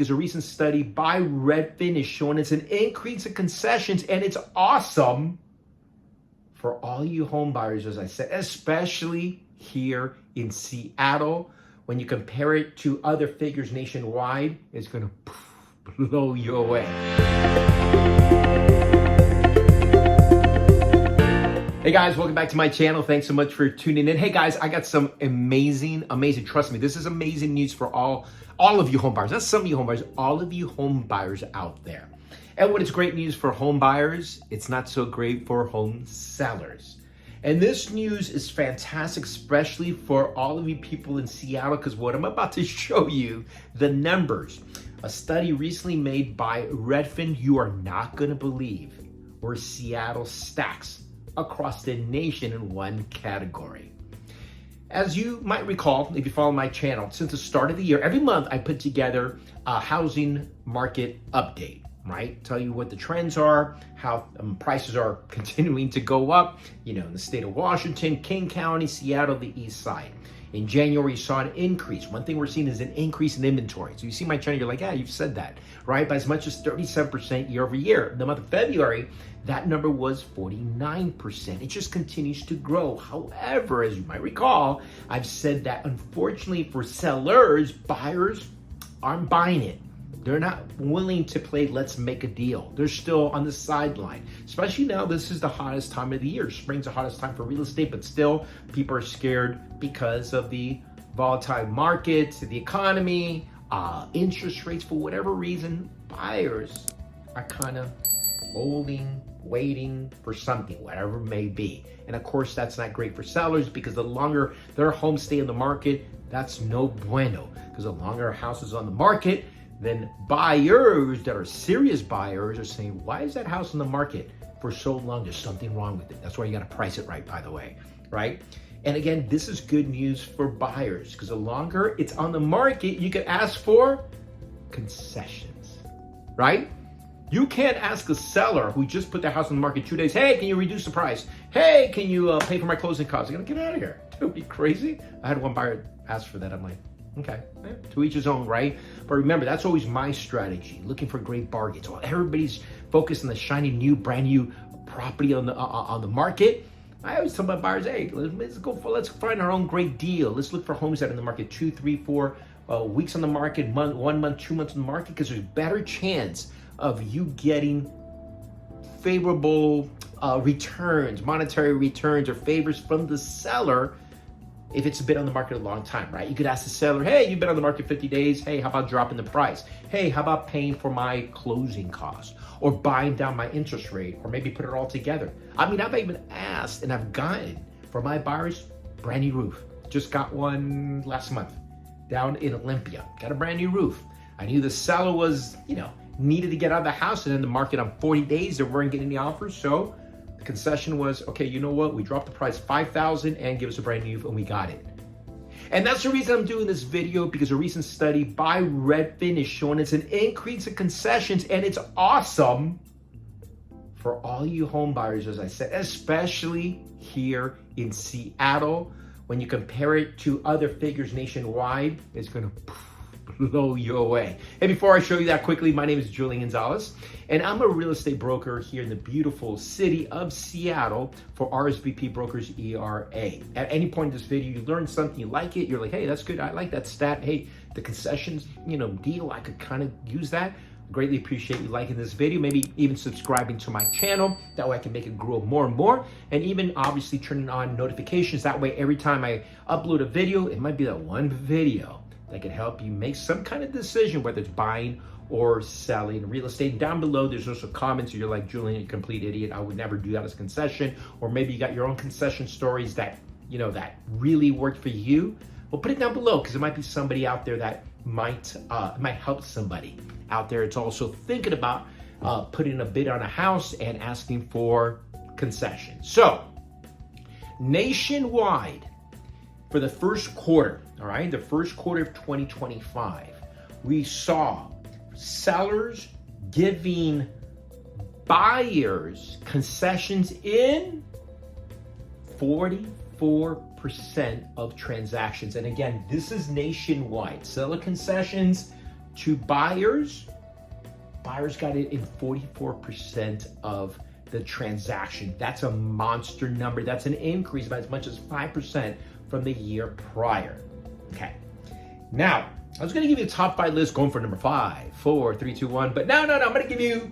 Because a recent study by Redfin is showing it's an increase in concessions, and it's awesome for all you home buyers, as I said, especially here in Seattle. When you compare it to other figures nationwide, it's going to blow you away. Hey guys, welcome back to my channel. Thanks so much for tuning in. Hey guys, I got some amazing, trust me, this is amazing news for all of you home buyers. Not some of you home buyers, all of you home buyers out there. And when it's great news for home buyers, it's not so great for home sellers. And this news is fantastic, especially for all of you people in Seattle, because what I'm about to show you, the numbers. A study recently made by Redfin, you are not going to believe where Seattle stacks across the nation in one category. As you might recall, if you follow my channel, since the start of the year, every month I put together a housing market update, right? Tell you what the trends are, how prices are continuing to go up, in the state of Washington, King County, Seattle, the east side. In January, you saw an increase. One thing we're seeing is an increase in inventory. So you see my channel, you're like, yeah, you've said that, right? By as much as 37% year over year. The month of February, that number was 49%. It just continues to grow. However, as you might recall, I've said that unfortunately for sellers, buyers aren't buying it. They're not willing to play let's make a deal. They're still on the sideline. Especially now, this is the hottest time of the year. Spring's the hottest time for real estate, but still people are scared because of the volatile market, the economy, interest rates. For whatever reason, buyers are kind of holding, waiting for something, whatever it may be. And of course, that's not great for sellers, because the longer their homes stay in the market, that's no bueno. Because the longer a house is on the market, then buyers that are serious buyers are saying, why is that house on the market for so long? There's something wrong with it. That's why you got to price it right, by the way, right? And again, this is good news for buyers, because the longer it's on the market, you can ask for concessions, right? You can't ask a seller who just put their house on the market 2 days, hey, can you reduce the price? Hey, can you pay for my closing costs? You're gonna get out of here. Don't be crazy. I had one buyer ask for that. I'm like, okay, to each his own, right? But remember, that's always my strategy, looking for great bargains. While everybody's focused on the shiny new, brand new property on the market, I always tell my buyers, hey, let's find our own great deal. Let's look for homes that are in the market 2, 3, 4 weeks on the market, 1 month, 2 months on the market, because there's a better chance of you getting favorable returns, monetary returns or favors from the seller if it's been on the market a long time, right? You could ask the seller, hey, you've been on the market 50 days. Hey, how about dropping the price? Hey, how about paying for my closing costs or buying down my interest rate, or maybe put it all together? I mean, I've even asked and I've gotten for my buyers, brand new roof. Just got one last month down in Olympia. Got a brand new roof. I knew the seller was, needed to get out of the house and in the market on 40 days. They weren't getting any offers. So the concession was, okay, you know what? We dropped the price $5,000 and give us a brand new, and we got it. And that's the reason I'm doing this video, because a recent study by Redfin is showing it's an increase in concessions, and it's awesome for all you home buyers, as I said, especially here in Seattle. When you compare it to other figures nationwide, it's going to blow you away. And before I show you that quickly, my name is Julian Gonzalez, and I'm a real estate broker here in the beautiful city of Seattle for RSVP Brokers ERA. At any point in this video, you learn something, you like it, you're like, hey, that's good, I like that stat. Hey, the concessions, deal, I could kind of use that. Greatly appreciate you liking this video, maybe even subscribing to my channel. That way I can make it grow more and more. And even obviously turning on notifications. That way every time I upload a video, it might be that one video that can help you make some kind of decision, whether it's buying or selling real estate. Down below, there's also comments where you're like, Julian, you're a complete idiot. I would never do that as a concession. Or maybe you got your own concession stories that, that really worked for you. Well, put it down below, because there might be somebody out there that might help somebody out there. It's also thinking about putting a bid on a house and asking for concessions. So nationwide, for the first quarter, all right, the first quarter of 2025, we saw sellers giving buyers concessions in 44% of transactions. And again, this is nationwide. Seller concessions, To buyers, buyers got it in 44% of the transaction. That's a monster number. That's an increase by as much as 5% from the year prior. Okay. Now, I was going to give you a top 5 list going for number 5, 4, 3, 2, 1, but no, I'm going to give you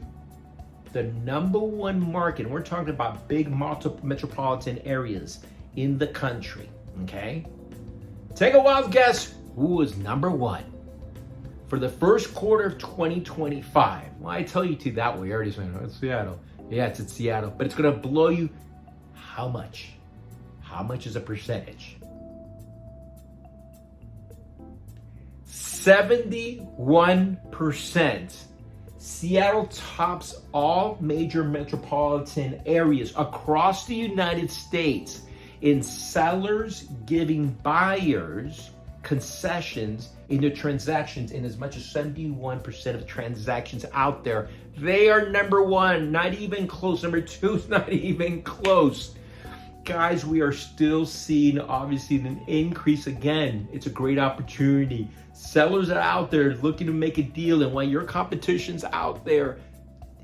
the number 1 market. And we're talking about big metropolitan areas in the country. Okay. Take a wild guess who was number 1 for the first quarter of 2025. Well, I tell you to that way. I already said, it's Seattle. Yeah, it's in Seattle, but it's going to blow you. How much? How much is a percentage? 71%. Seattle tops all major metropolitan areas across the United States in sellers giving buyers concessions in their transactions. In as much as 71% of transactions out there, they are number 1, not even close. Number 2 is not even close. Guys, we are still seeing obviously an increase again. It's a great opportunity. Sellers are out there looking to make a deal, and when your competition's out there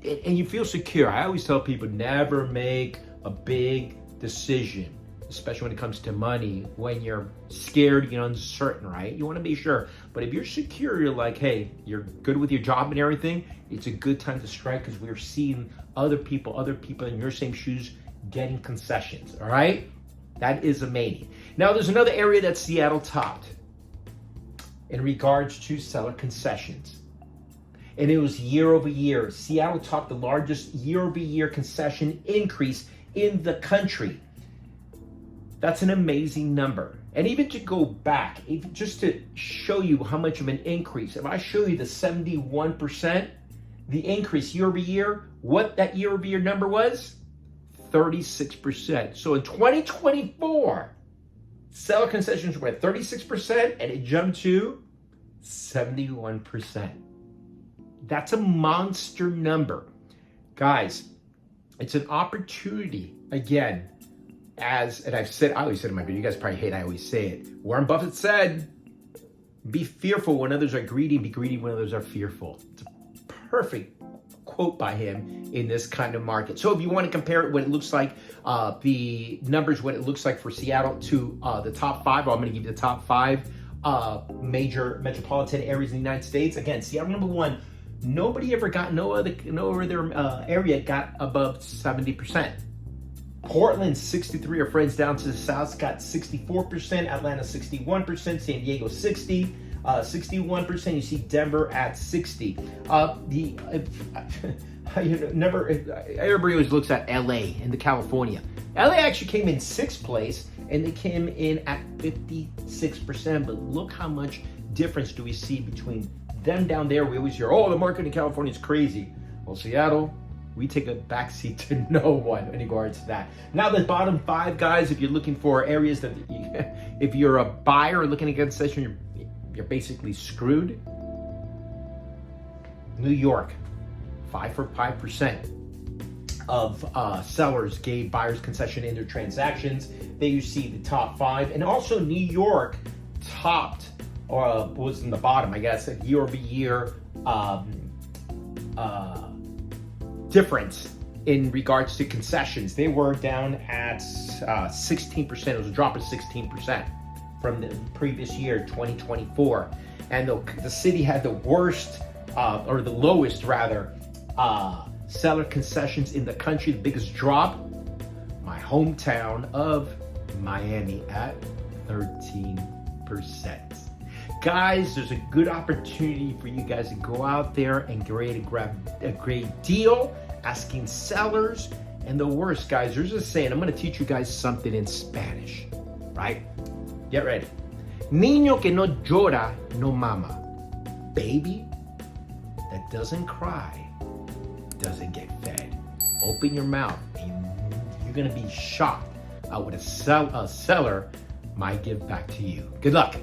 and you feel secure, I always tell people never make a big decision, especially when it comes to money, when you're scared, you're uncertain, right? You want to be sure. But if you're secure, you're like, hey, you're good with your job and everything, it's a good time to strike, because we're seeing other people in your same shoes getting concessions, all right? That is amazing. Now, there's another area that Seattle topped in regards to seller concessions. And it was year over year. Seattle topped the largest year over year concession increase in the country. That's an amazing number. And even to go back, just to show you how much of an increase, if I show you the 71%, the increase year over year, what that year over year number was? 36%. So in 2024, seller concessions were at 36% and it jumped to 71%. That's a monster number. Guys, it's an opportunity, again, and I always said in my video, you guys probably hate I always say it. Warren Buffett said, be fearful when others are greedy, and be greedy when others are fearful. It's a perfect quote by him in this kind of market. So if you want to compare it, what it looks like, the numbers, what it looks like for Seattle to the top 5, I'm going to give you the top 5 major metropolitan areas in the United States. Again, Seattle number 1. Nobody ever got, no other area got above 70%. Portland, 63, our friends down to the south, got 64%. Atlanta, 61%. San Diego, 61%. You see Denver at 60. Everybody always looks at LA and the California. LA actually came in 6th place, and they came in at 56%. But look how much difference do we see between them down there. We always hear, oh, the market in California is crazy. Well, Seattle, we take a backseat to no one in regards to that. Now, the bottom 5, guys, if you're looking for areas that, if you're a buyer looking at concession, you're basically screwed. New York, 5% of sellers gave buyers concession in their transactions. There you see the top 5. And also New York topped, or was in the bottom, I guess, year over year difference in regards to concessions. They were down at 16%. It was a drop of 16% from the previous year, 2024. And the city had the worst, or the lowest rather, seller concessions in the country. The biggest drop, my hometown of Miami at 13%. Guys, there's a good opportunity for you guys to go out there and get ready to grab a great deal, asking sellers. And the worst, guys, there's a saying, I'm going to teach you guys something in Spanish, right? Get ready. Niño que no llora, no mama. Baby that doesn't cry doesn't get fed. Open your mouth, and you're going to be shocked at what a seller might give back to you. Good luck.